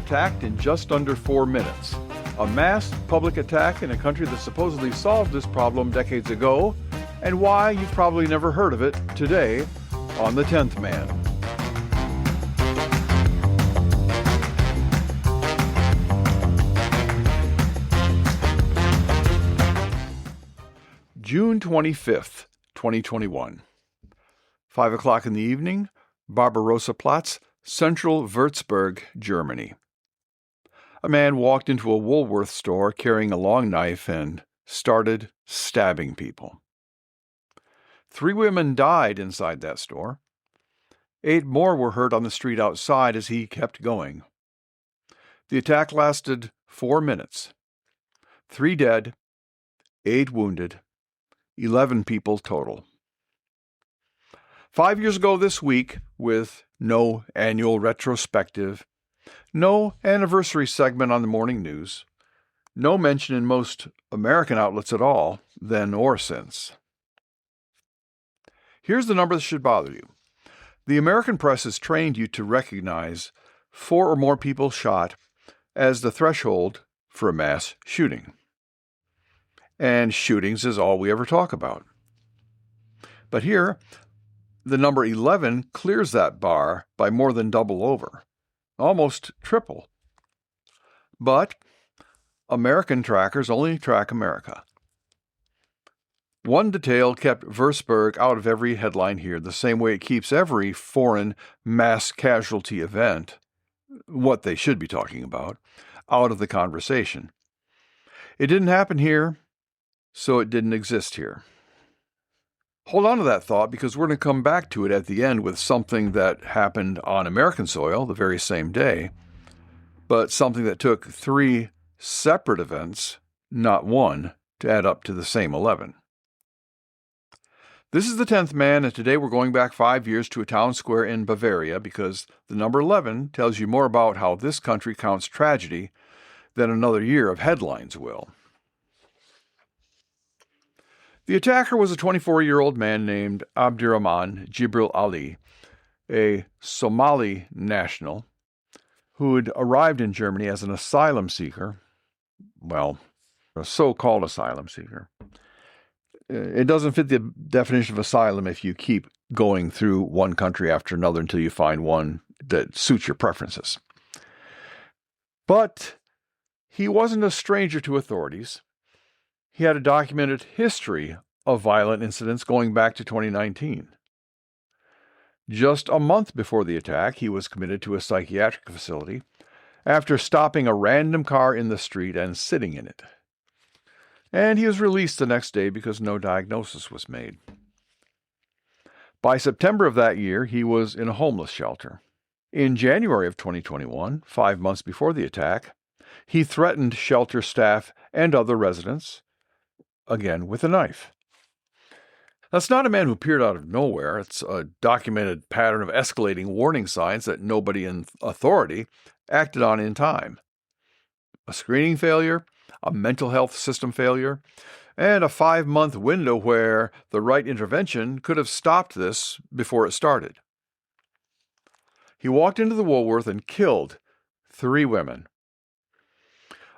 attacked in just under 4 minutes. A mass public attack in a country that supposedly solved this problem decades ago, and why you've probably never heard of it today on The 10th Man. June 25th, 2021. 5 o'clock in the evening, Barbarossa-Platz, central Würzburg, Germany. A man walked into a Woolworth store carrying a long knife and started stabbing people. 3 women died inside that store. 8 more were hurt on the street outside as he kept going. The attack lasted 4 minutes. 3 dead, 8 wounded, 11 people total. 5 years ago this week, with no annual retrospective, no anniversary segment on the morning news, no mention in most American outlets at all, then or since. Here's the number that should bother you. The American press has trained you to recognize 4 or more people shot as the threshold for a mass shooting. And shootings is all we ever talk about. But here, the number 11 clears that bar by more than double over, almost triple. But American trackers only track America. One detail kept Würzburg out of every headline here, the same way it keeps every foreign mass casualty event, what they should be talking about, out of the conversation. It didn't happen here, so it didn't exist here. Hold on to that thought, because we're going to come back to it at the end with something that happened on American soil the very same day, but something that took 3 separate events, not one, to add up to the same 11. This is the 10th Man, and today we're going back 5 years to a town square in Bavaria, because the number 11 tells you more about how this country counts tragedy than another year of headlines will. The attacker was a 24-year-old man named Abdirahman Jibril Ali, a Somali national who had arrived in Germany as an asylum seeker. Well, a so-called asylum seeker. It doesn't fit the definition of asylum if you keep going through one country after another until you find one that suits your preferences. But he wasn't a stranger to authorities. He had a documented history of violent incidents going back to 2019. Just a month before the attack, he was committed to a psychiatric facility after stopping a random car in the street and sitting in it. And he was released the next day because no diagnosis was made. By September of that year, he was in a homeless shelter. In January of 2021, 5 months before the attack, he threatened shelter staff and other residents, again with a knife. That's not a man who appeared out of nowhere. It's a documented pattern of escalating warning signs that nobody in authority acted on in time. A screening failure, a mental health system failure, and a 5-month window where the right intervention could have stopped this before it started. He walked into the Woolworth and killed 3 women.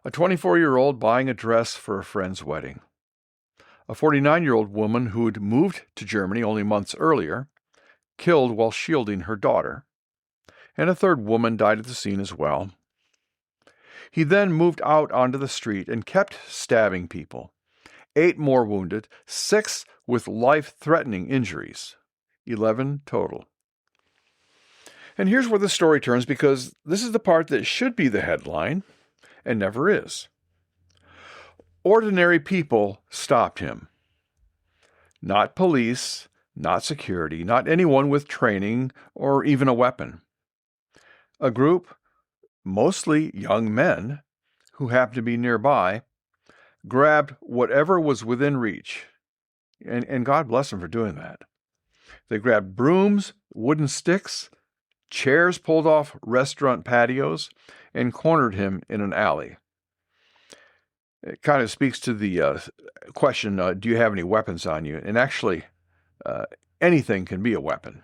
A 24-year-old buying a dress for a friend's wedding. A 49-year-old woman who'd moved to Germany only months earlier, killed while shielding her daughter. And a 3rd woman died at the scene as well. He then moved out onto the street and kept stabbing people. 8 more wounded, 6 with life-threatening injuries. 11 total. And here's where the story turns, because this is the part that should be the headline and never is. Ordinary people stopped him. Not police, not security, not anyone with training or even a weapon. A group, mostly young men, who happened to be nearby, grabbed whatever was within reach. And God bless them for doing that. They grabbed brooms, wooden sticks, chairs pulled off restaurant patios, and cornered him in an alley. It kind of speaks to the question, do you have any weapons on you? And actually, anything can be a weapon.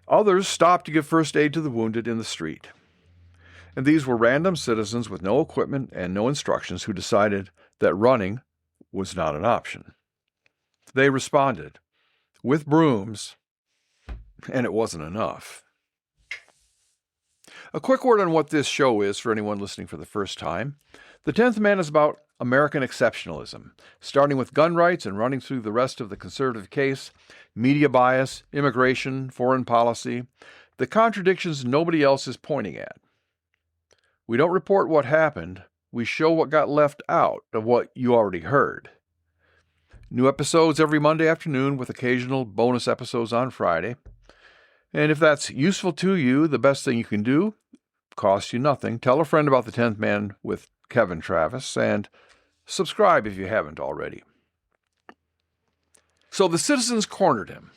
Others stopped to give first aid to the wounded in the street. And these were random citizens with no equipment and no instructions who decided that running was not an option. They responded with brooms, and it wasn't enough. A quick word on what this show is for anyone listening for the first time. The 10th Man is about American exceptionalism, starting with gun rights and running through the rest of the conservative case, media bias, immigration, foreign policy, the contradictions nobody else is pointing at. We don't report what happened, we show what got left out of what you already heard. New episodes every Monday afternoon with occasional bonus episodes on Friday. And if that's useful to you, the best thing you can do, costs you nothing, tell a friend about the 10th Man with Kevin Travis, and subscribe if you haven't already. So the citizens cornered him.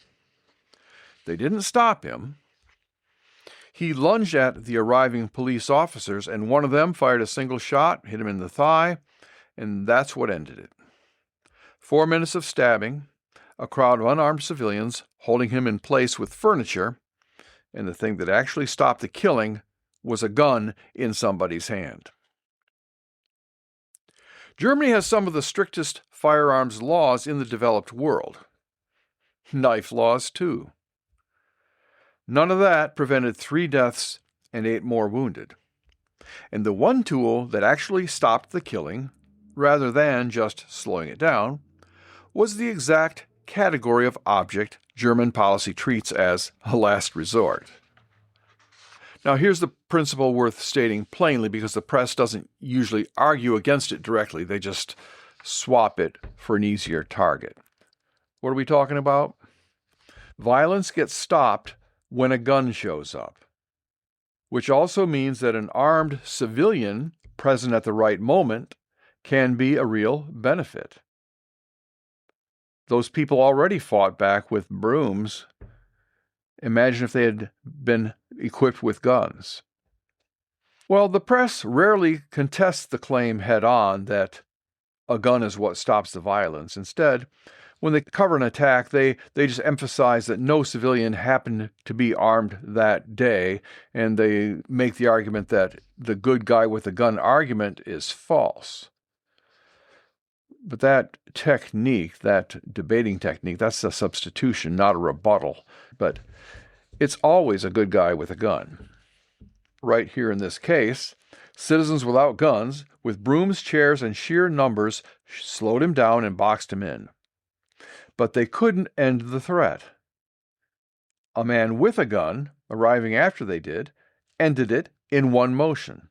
They didn't stop him. He lunged at the arriving police officers, and one of them fired a single shot, hit him in the thigh, and that's what ended it. 4 minutes of stabbing, a crowd of unarmed civilians holding him in place with furniture, and the thing that actually stopped the killing was a gun in somebody's hand. Germany has some of the strictest firearms laws in the developed world. Knife laws, too. None of that prevented 3 deaths and 8 more wounded. And the one tool that actually stopped the killing, rather than just slowing it down, was the exact category of object German policy treats as a last resort. Now, here's the principle worth stating plainly because the press doesn't usually argue against it directly. They just swap it for an easier target. What are we talking about? Violence gets stopped when a gun shows up, which also means that an armed civilian present at the right moment can be a real benefit. Those people already fought back with brooms. Imagine if they had been equipped with guns. Well, the press rarely contests the claim head-on that a gun is what stops the violence. Instead, when they cover an attack, they just emphasize that no civilian happened to be armed that day, and they make the argument that the good guy with the gun argument is false. But that technique, that debating technique, that's a substitution, not a rebuttal. But it's always a good guy with a gun. Right here in this case, citizens without guns, with brooms, chairs, and sheer numbers, slowed him down and boxed him in. But they couldn't end the threat. A man with a gun, arriving after they did, ended it in one motion.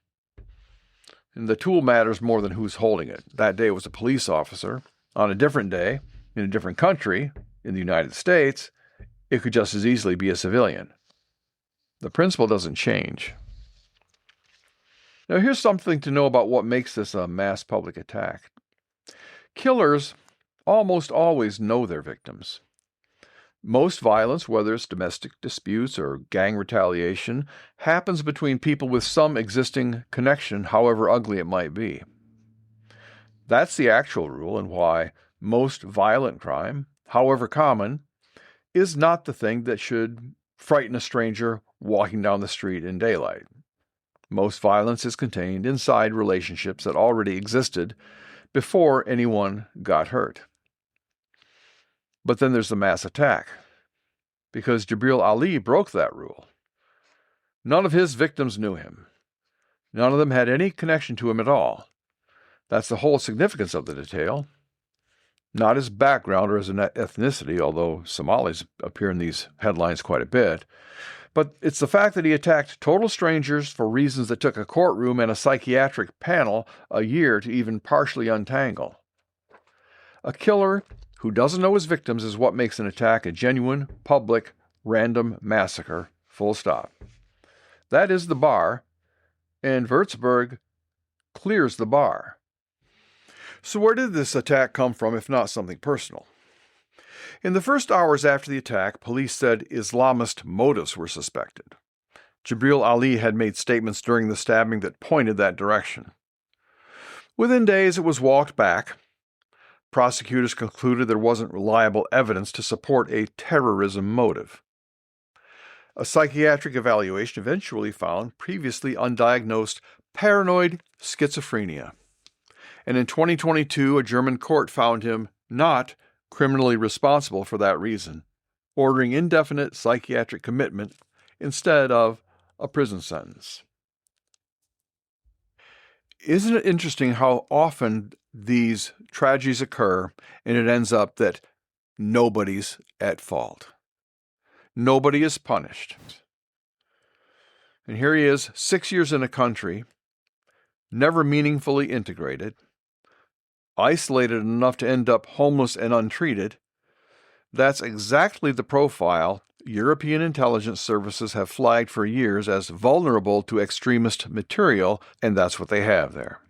And the tool matters more than who's holding it. That day it was a police officer. On a different day, in a different country, in the United States, it could just as easily be a civilian. The principle doesn't change. Now here's something to know about what makes this a mass public attack. Killers almost always know their victims. Most violence, whether it's domestic disputes or gang retaliation, happens between people with some existing connection, however ugly it might be. That's the actual rule and why most violent crime, however common, is not the thing that should frighten a stranger walking down the street in daylight. Most violence is contained inside relationships that already existed before anyone got hurt. But then there's the mass attack, because Jibril Ali broke that rule. None of his victims knew him. None of them had any connection to him at all. That's the whole significance of the detail. Not his background or his ethnicity, although Somalis appear in these headlines quite a bit, but it's the fact that he attacked total strangers for reasons that took a courtroom and a psychiatric panel a year to even partially untangle. A killer who doesn't know his victims is what makes an attack a genuine, public, random massacre, full stop. That is the bar, and Würzburg clears the bar. So where did this attack come from, if not something personal? In the first hours after the attack, police said Islamist motives were suspected. Jibril Ali had made statements during the stabbing that pointed that direction. Within days, it was walked back. Prosecutors concluded there wasn't reliable evidence to support a terrorism motive. A psychiatric evaluation eventually found previously undiagnosed paranoid schizophrenia. And in 2022, a German court found him not criminally responsible for that reason, ordering indefinite psychiatric commitment instead of a prison sentence. Isn't it interesting how often these tragedies occur and it ends up that nobody's at fault? Nobody is punished. And here he is, 6 years in a country, never meaningfully integrated, isolated enough to end up homeless and untreated. That's exactly the profile European intelligence services have flagged for years as vulnerable to extremist material, and that's what they have there.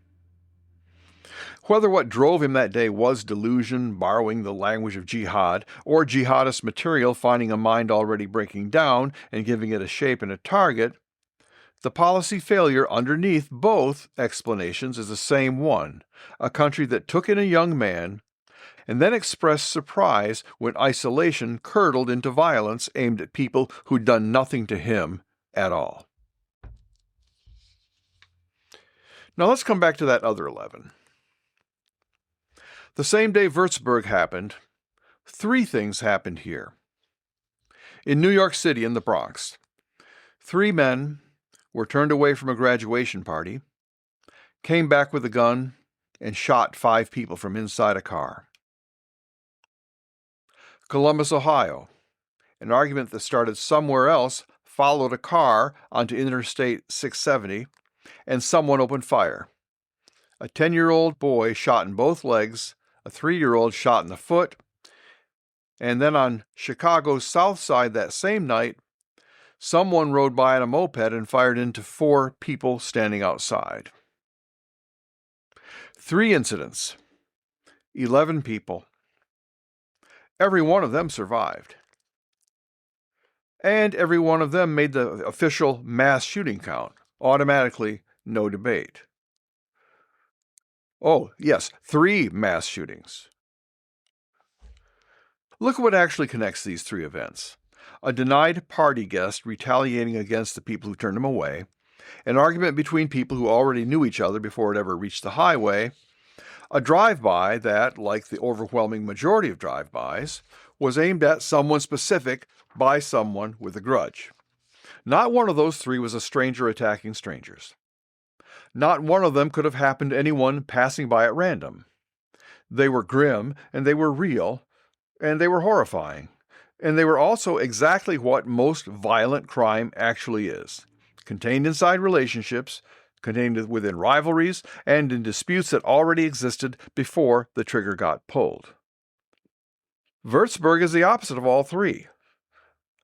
Whether what drove him that day was delusion, borrowing the language of jihad, or jihadist material finding a mind already breaking down and giving it a shape and a target, the policy failure underneath both explanations is the same one: a country that took in a young man and then expressed surprise when isolation curdled into violence aimed at people who'd done nothing to him at all. Now let's come back to that other 11. The same day Würzburg happened, 3 things happened here. In New York City, in the Bronx, 3 men were turned away from a graduation party, came back with a gun, and shot 5 people from inside a car. Columbus, Ohio, an argument that started somewhere else followed a car onto Interstate 670, and someone opened fire. A 10-year-old boy shot in both legs, a 3-year-old shot in the foot, and then on Chicago's south side that same night, someone rode by on a moped and fired into 4 people standing outside. 3 incidents, 11 people. Every one of them survived. And every one of them made the official mass shooting count. Automatically, no debate. Oh, yes, 3 mass shootings. Look at what actually connects these 3 events. A denied party guest retaliating against the people who turned him away, an argument between people who already knew each other before it ever reached the highway, a drive-by that, like the overwhelming majority of drive-bys, was aimed at someone specific by someone with a grudge. Not one of those 3 was a stranger attacking strangers. Not one of them could have happened to anyone passing by at random. They were grim, and they were real, and they were horrifying. And they were also exactly what most violent crime actually is: contained inside relationships, contained within rivalries, and in disputes that already existed before the trigger got pulled. Würzburg is the opposite of all 3.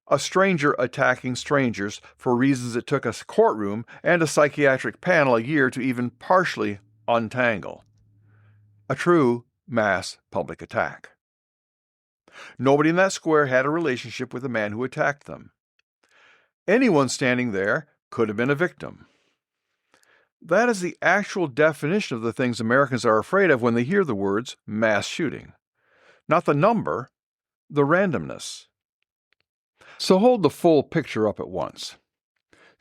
A stranger attacking strangers for reasons it took a courtroom and a psychiatric panel a year to even partially untangle. A true mass public attack. Nobody in that square had a relationship with the man who attacked them. Anyone standing there could have been a victim. That is the actual definition of the things Americans are afraid of when they hear the words mass shooting. Not the number, the randomness. So hold the full picture up at once.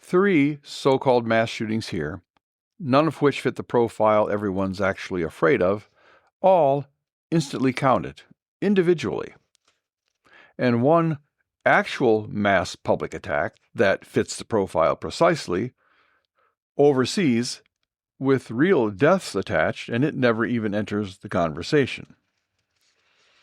3 so-called mass shootings here, none of which fit the profile everyone's actually afraid of, all instantly counted, individually. And 1 actual mass public attack that fits the profile precisely, overseas, with real deaths attached, and it never even enters the conversation.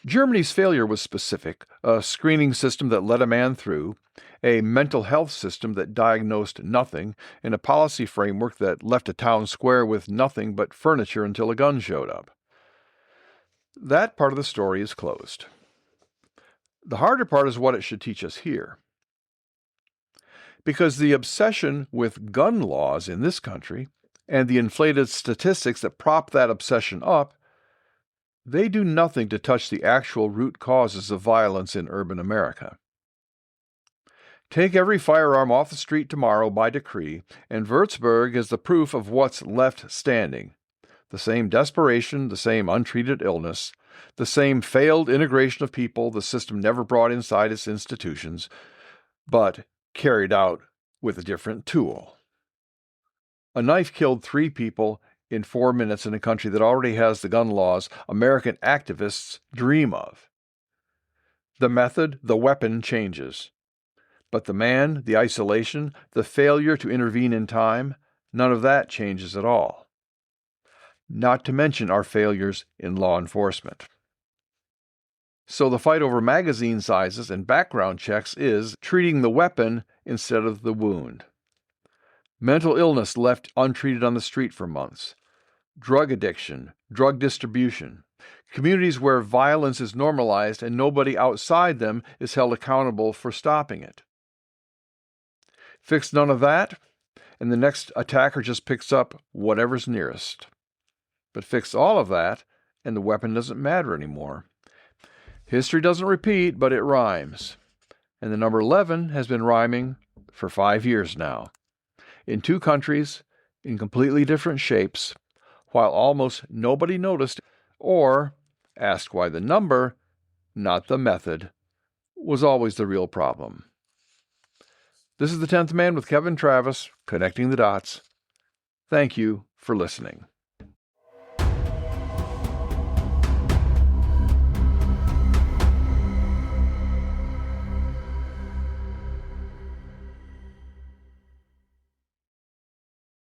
Germany's failure was specific: a screening system that let a man through, a mental health system that diagnosed nothing, and a policy framework that left a town square with nothing but furniture until a gun showed up. That part of the story is closed. The harder part is what it should teach us here. Because the obsession with gun laws in this country and the inflated statistics that prop that obsession up, they do nothing to touch the actual root causes of violence in urban America. Take every firearm off the street tomorrow by decree, and Würzburg is the proof of what's left standing. The same desperation, the same untreated illness, the same failed integration of people the system never brought inside its institutions, but carried out with a different tool. A knife killed 3 people in 4 minutes in a country that already has the gun laws American activists dream of. The method, the weapon changes. But the man, the isolation, the failure to intervene in time, none of that changes at all. Not to mention our failures in law enforcement. So the fight over magazine sizes and background checks is treating the weapon instead of the wound. Mental illness left untreated on the street for months. Drug addiction, drug distribution. Communities where violence is normalized and nobody outside them is held accountable for stopping it. Fix none of that, and the next attacker just picks up whatever's nearest. But fix all of that, and the weapon doesn't matter anymore. History doesn't repeat, but it rhymes. And the number 11 has been rhyming for 5 years now. In 2 countries, in completely different shapes, while almost nobody noticed or asked why the number, not the method, was always the real problem. This is The 10th Man with Kevin Travis, connecting the dots. Thank you for listening.